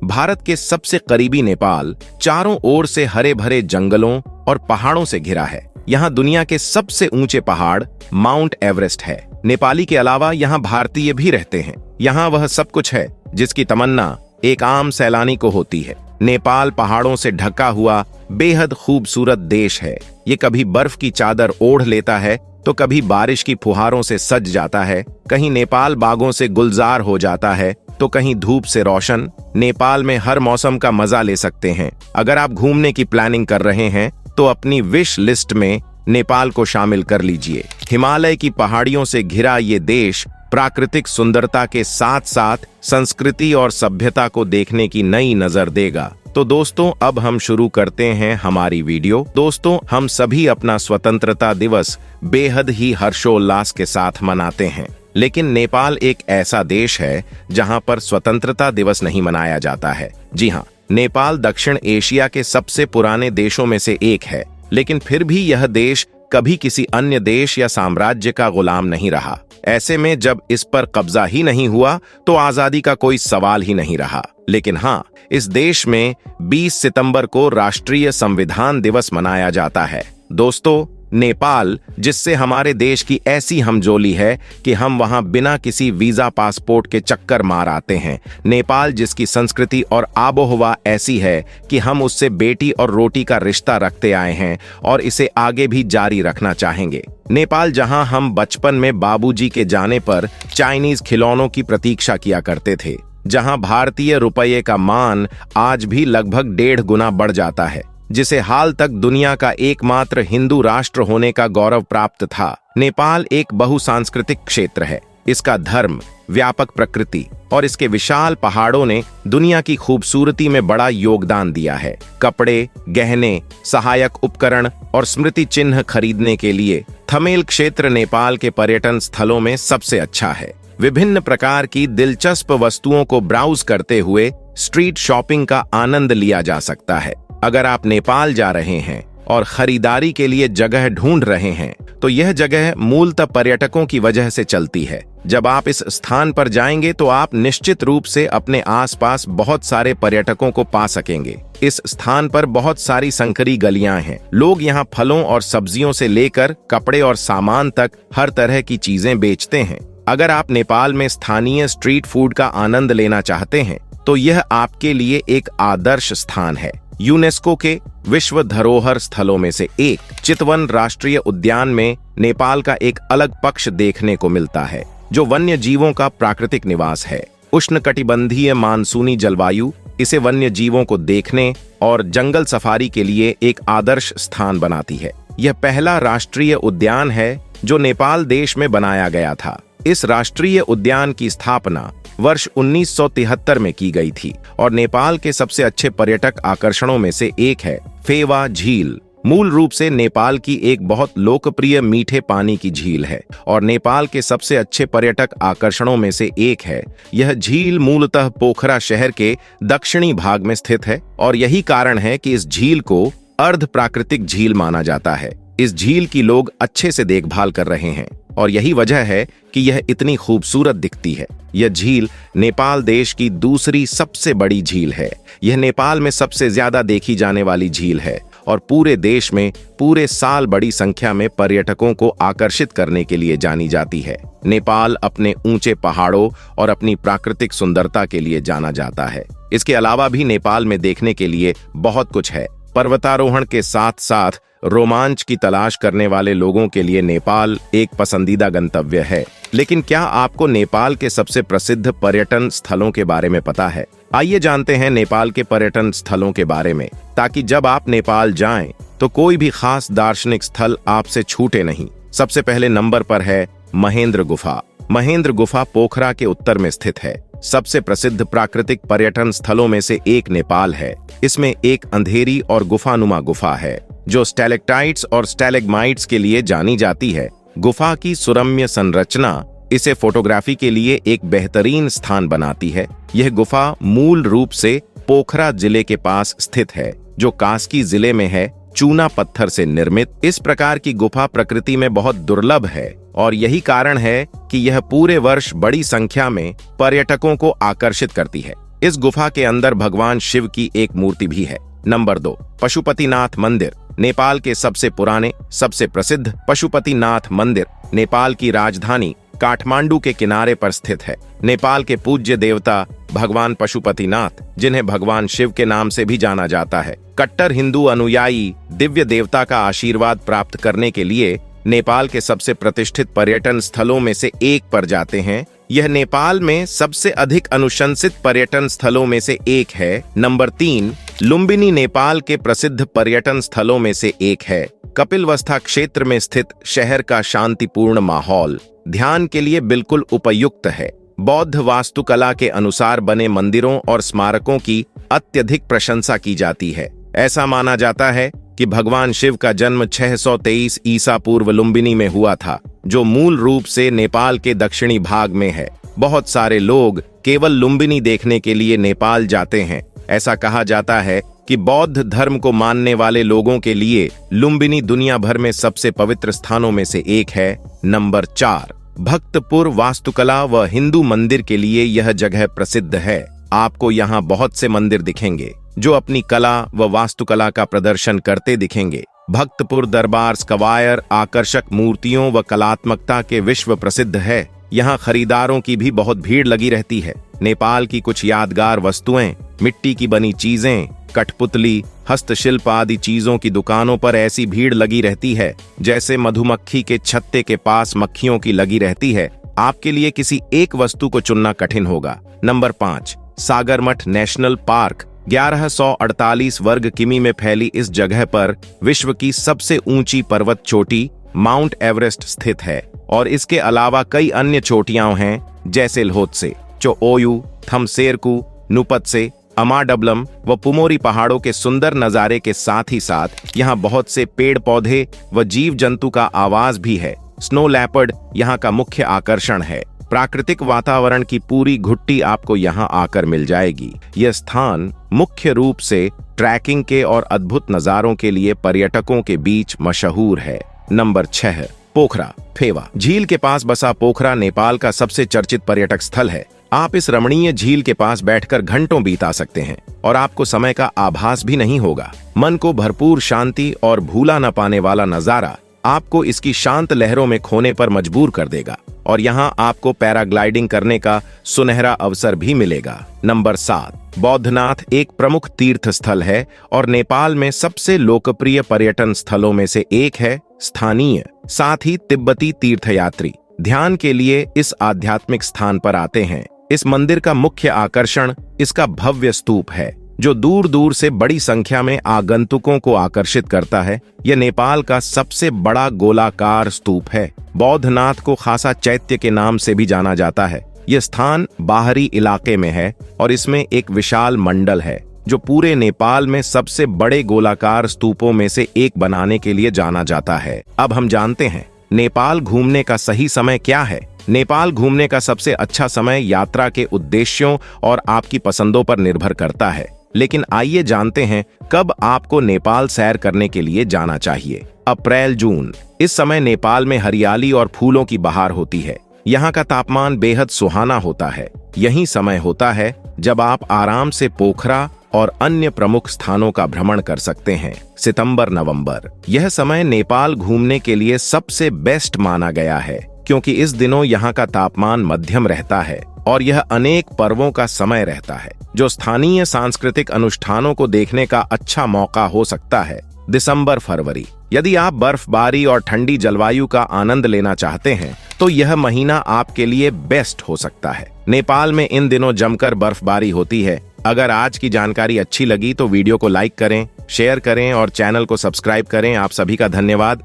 भारत के सबसे करीबी नेपाल चारों ओर से हरे भरे जंगलों और पहाड़ों से घिरा है। यहाँ दुनिया के सबसे ऊंचे पहाड़ माउंट एवरेस्ट है। नेपाली के अलावा यहाँ भारतीय भी रहते हैं। यहाँ वह सब कुछ है जिसकी तमन्ना एक आम सैलानी को होती है। नेपाल पहाड़ों से ढका हुआ बेहद खूबसूरत देश है। ये कभी बर्फ की चादर ओढ़ लेता है तो कभी बारिश की फुहारों से सज जाता है। कहीं नेपाल बागों से गुलजार हो जाता है तो कहीं धूप से रोशन। नेपाल में हर मौसम का मजा ले सकते हैं। अगर आप घूमने की प्लानिंग कर रहे हैं तो अपनी विश लिस्ट में नेपाल को शामिल कर लीजिए। हिमालय की पहाड़ियों से घिरा ये देश प्राकृतिक सुंदरता के साथ साथ संस्कृति और सभ्यता को देखने की नई नजर देगा। तो दोस्तों, अब हम शुरू करते हैं हमारी वीडियो। दोस्तों, हम सभी अपना स्वतंत्रता दिवस बेहद ही हर्षोल्लास के साथ मनाते हैं, लेकिन नेपाल एक ऐसा देश है जहां पर स्वतंत्रता दिवस नहीं मनाया जाता है। जी हाँ, नेपाल दक्षिण एशिया के सबसे पुराने देशों में से एक है, लेकिन फिर भी यह देश कभी किसी अन्य देश या साम्राज्य का गुलाम नहीं रहा। ऐसे में जब इस पर कब्जा ही नहीं हुआ तो आजादी का कोई सवाल ही नहीं रहा। लेकिन हाँ, इस देश में 20 सितंबर को राष्ट्रीय संविधान दिवस मनाया जाता है। दोस्तों, नेपाल जिससे हमारे देश की ऐसी हमजोली है कि हम वहां बिना किसी वीजा पासपोर्ट के चक्कर मार आते हैं। नेपाल जिसकी संस्कृति और आबोहवा ऐसी है कि हम उससे बेटी और रोटी का रिश्ता रखते आए हैं और इसे आगे भी जारी रखना चाहेंगे। नेपाल जहां हम बचपन में बाबूजी के जाने पर चाइनीज खिलौनों की प्रतीक्षा किया करते थे, जहां भारतीय रुपये का मान आज भी लगभग 1.5 गुना बढ़ जाता है, जिसे हाल तक दुनिया का एकमात्र हिंदू राष्ट्र होने का गौरव प्राप्त था। नेपाल एक बहुसांस्कृतिक क्षेत्र है। इसका धर्म, व्यापक प्रकृति और इसके विशाल पहाड़ों ने दुनिया की खूबसूरती में बड़ा योगदान दिया है। कपड़े, गहने, सहायक उपकरण और स्मृति चिन्ह खरीदने के लिए थमेल क्षेत्र नेपाल के पर्यटन स्थलों में सबसे अच्छा है। विभिन्न प्रकार की दिलचस्प वस्तुओं को ब्राउज करते हुए स्ट्रीट शॉपिंग का आनंद लिया जा सकता है। अगर आप नेपाल जा रहे हैं और खरीदारी के लिए जगह ढूंढ रहे हैं तो यह जगह मूलतः पर्यटकों की वजह से चलती है। जब आप इस स्थान पर जाएंगे तो आप निश्चित रूप से अपने आसपास बहुत सारे पर्यटकों को पा सकेंगे। इस स्थान पर बहुत सारी संकरी गलियां हैं। लोग यहां फलों और सब्जियों से लेकर कपड़े और सामान तक हर तरह की चीजें बेचते हैं। अगर आप नेपाल में स्थानीय स्ट्रीट फूड का आनंद लेना चाहते हैं तो यह आपके लिए एक आदर्श स्थान है। यूनेस्को के विश्व धरोहर स्थलों में से एक चितवन राष्ट्रीय उद्यान में नेपाल का एक अलग पक्ष देखने को मिलता है, जो वन्य जीवों का प्राकृतिक निवास है। उष्णकटिबंधीय मानसूनी जलवायु इसे वन्य जीवों को देखने और जंगल सफारी के लिए एक आदर्श स्थान बनाती है। यह पहला राष्ट्रीय उद्यान है जो नेपाल देश में बनाया गया था। इस राष्ट्रीय उद्यान की स्थापना वर्ष 1973 में की गई थी और नेपाल के सबसे अच्छे पर्यटक आकर्षणों में से एक है। फेवा झील मूल रूप से नेपाल की एक बहुत लोकप्रिय मीठे पानी की झील है और नेपाल के सबसे अच्छे पर्यटक आकर्षणों में से एक है। यह झील मूलतः पोखरा शहर के दक्षिणी भाग में स्थित है और यही कारण है कि इस झील को अर्ध प्राकृतिक झील माना जाता है। इस झील की लोग अच्छे से देखभाल कर रहे हैं और यही वजह है कि यह इतनी खूबसूरत दिखती है। यह झील नेपाल देश की दूसरी सबसे बड़ी झील है। यह नेपाल में सबसे ज्यादा देखी जाने वाली झील है और पूरे देश में पूरे साल बड़ी संख्या में पर्यटकों को आकर्षित करने के लिए जानी जाती है। नेपाल अपने ऊंचे पहाड़ों और अपनी प्राकृतिक सुंदरता के लिए जाना जाता है। इसके अलावा भी नेपाल में देखने के लिए बहुत कुछ है। पर्वतारोहण के साथ साथ रोमांच की तलाश करने वाले लोगों के लिए नेपाल एक पसंदीदा गंतव्य है। लेकिन क्या आपको नेपाल के सबसे प्रसिद्ध पर्यटन स्थलों के बारे में पता है? आइए जानते हैं नेपाल के पर्यटन स्थलों के बारे में, ताकि जब आप नेपाल जाएं तो कोई भी खास दार्शनिक स्थल आपसे छूटे नहीं। सबसे पहले नंबर पर है महेंद्र गुफा। महेंद्र गुफा पोखरा के उत्तर में स्थित है। सबसे प्रसिद्ध प्राकृतिक पर्यटन स्थलों में से एक नेपाल है। इसमें एक अंधेरी और गुफानुमा गुफा है जो स्टैलेक्टाइट्स और स्टैलेग्माइट्स के लिए जानी जाती है। गुफा की सुरम्य संरचना इसे फोटोग्राफी के लिए एक बेहतरीन स्थान बनाती है। यह गुफा मूल रूप से पोखरा जिले के पास स्थित है, जो कास्की जिले में है। चूना पत्थर से निर्मित इस प्रकार की गुफा प्रकृति में बहुत दुर्लभ है और यही कारण है कि यह पूरे वर्ष बड़ी संख्या में पर्यटकों को आकर्षित करती है। इस गुफा के अंदर भगवान शिव की एक मूर्ति भी है। नंबर 2, पशुपतिनाथ मंदिर। नेपाल के सबसे पुराने, सबसे प्रसिद्ध पशुपतिनाथ मंदिर नेपाल की राजधानी काठमांडू के किनारे पर स्थित है। नेपाल के पूज्य देवता भगवान पशुपतिनाथ, जिन्हें भगवान शिव के नाम से भी जाना जाता है, कट्टर हिंदू अनुयायी दिव्य देवता का आशीर्वाद प्राप्त करने के लिए नेपाल के सबसे प्रतिष्ठित पर्यटन स्थलों में से एक पर जाते हैं। यह नेपाल में सबसे अधिक अनुशंसित पर्यटन स्थलों में से एक है। नंबर 3, लुम्बिनी नेपाल के प्रसिद्ध पर्यटन स्थलों में से एक है। कपिलवस्ता क्षेत्र में स्थित शहर का शांतिपूर्ण माहौल ध्यान के लिए बिल्कुल उपयुक्त है। बौद्ध वास्तुकला के अनुसार बने मंदिरों और स्मारकों की अत्यधिक प्रशंसा की जाती है। ऐसा माना जाता है कि भगवान शिव का जन्म 623 ईसा पूर्व लुम्बिनी में हुआ था, जो मूल रूप से नेपाल के दक्षिणी भाग में है। बहुत सारे लोग केवल लुम्बिनी देखने के लिए नेपाल जाते हैं। ऐसा कहा जाता है कि बौद्ध धर्म को मानने वाले लोगों के लिए लुम्बिनी दुनिया भर में सबसे पवित्र स्थानों में से एक है। नंबर 4, भक्तपुर वास्तुकला व हिंदू मंदिर के लिए यह जगह प्रसिद्ध है। आपको यहाँ बहुत से मंदिर दिखेंगे जो अपनी कला व वास्तुकला का प्रदर्शन करते दिखेंगे। भक्तपुर दरबार स्क्वायर आकर्षक मूर्तियों व कलात्मकता के विश्व प्रसिद्ध है। यहाँ खरीदारों की भी बहुत भीड़ लगी रहती है। नेपाल की कुछ यादगार वस्तुएं, मिट्टी की बनी चीजें, कठपुतली, हस्तशिल्प आदि चीजों की दुकानों पर ऐसी भीड़ लगी रहती है जैसे मधुमक्खी के छत्ते के पास मक्खियों की लगी रहती है। आपके लिए किसी एक वस्तु को चुनना कठिन होगा। Number 5, सागरमठ national park. 1148 वर्ग किमी में फैली इस जगह पर विश्व की सबसे ऊंची पर्वत चोटी माउंट एवरेस्ट स्थित है और इसके अलावा कई अन्य चोटियां हैं जैसे ल्होत्से, चोओयू, थमसेरकू, नुपत्से, अमाडबलम व पुमोरी पहाड़ों के सुंदर नजारे के साथ ही साथ यहाँ बहुत से पेड़ पौधे व जीव जंतु का आवास भी है। स्नो लेपर्ड यहाँ का मुख्य आकर्षण है। प्राकृतिक वातावरण की पूरी घुट्टी आपको यहाँ आकर मिल जाएगी। यह स्थान मुख्य रूप से ट्रैकिंग के और अद्भुत नजारों के लिए पर्यटकों के बीच मशहूर है। नंबर 6, पोखरा फेवा। झील के पास बसा पोखरा नेपाल का सबसे चर्चित पर्यटक स्थल है। आप इस रमणीय झील के पास बैठकर घंटों बिता सकते हैं और आपको समय का आभास भी नहीं होगा। मन को भरपूर शांति और भूला न पाने वाला नजारा आपको इसकी शांत लहरों में खोने पर मजबूर कर देगा और यहाँ आपको पैराग्लाइडिंग करने का सुनहरा अवसर भी मिलेगा। नंबर 7, बौद्धनाथ एक प्रमुख तीर्थ स्थल है और नेपाल में सबसे लोकप्रिय पर्यटन स्थलों में से एक है। स्थानीय साथ ही तिब्बती तीर्थयात्री ध्यान के लिए इस आध्यात्मिक स्थान पर आते हैं। इस मंदिर का मुख्य आकर्षण इसका भव्य स्तूप है जो दूर दूर से बड़ी संख्या में आगंतुकों को आकर्षित करता है। यह नेपाल का सबसे बड़ा गोलाकार स्तूप है। बौद्धनाथ को खासा चैत्य के नाम से भी जाना जाता है। यह स्थान बाहरी इलाके में है और इसमें एक विशाल मंडल है जो पूरे नेपाल में सबसे बड़े गोलाकार स्तूपों में से एक बनाने के लिए जाना जाता है। अब हम जानते हैं नेपाल घूमने का सही समय क्या है। नेपाल घूमने का सबसे अच्छा समय यात्रा के उद्देश्यों और आपकी पसंदों पर निर्भर करता है, लेकिन आइए जानते हैं कब आपको नेपाल सैर करने के लिए जाना चाहिए। अप्रैल जून, इस समय नेपाल में हरियाली और फूलों की बहार होती है। यहाँ का तापमान बेहद सुहाना होता है। यही समय होता है जब आप आराम से पोखरा और अन्य प्रमुख स्थानों का भ्रमण कर सकते हैं। सितंबर नवंबर, यह समय नेपाल घूमने के लिए सबसे बेस्ट माना गया है क्योंकि इस दिनों यहाँ का तापमान मध्यम रहता है और यह अनेक पर्वों का समय रहता है जो स्थानीय सांस्कृतिक अनुष्ठानों को देखने का अच्छा मौका हो सकता है। दिसंबर फरवरी, यदि आप बर्फबारी और ठंडी जलवायु का आनंद लेना चाहते हैं तो यह महीना आपके लिए बेस्ट हो सकता है। नेपाल में इन दिनों जमकर बर्फबारी होती है। अगर आज की जानकारी अच्छी लगी तो वीडियो को लाइक करें, शेयर करें और चैनल को सब्सक्राइब करें। आप सभी का धन्यवाद।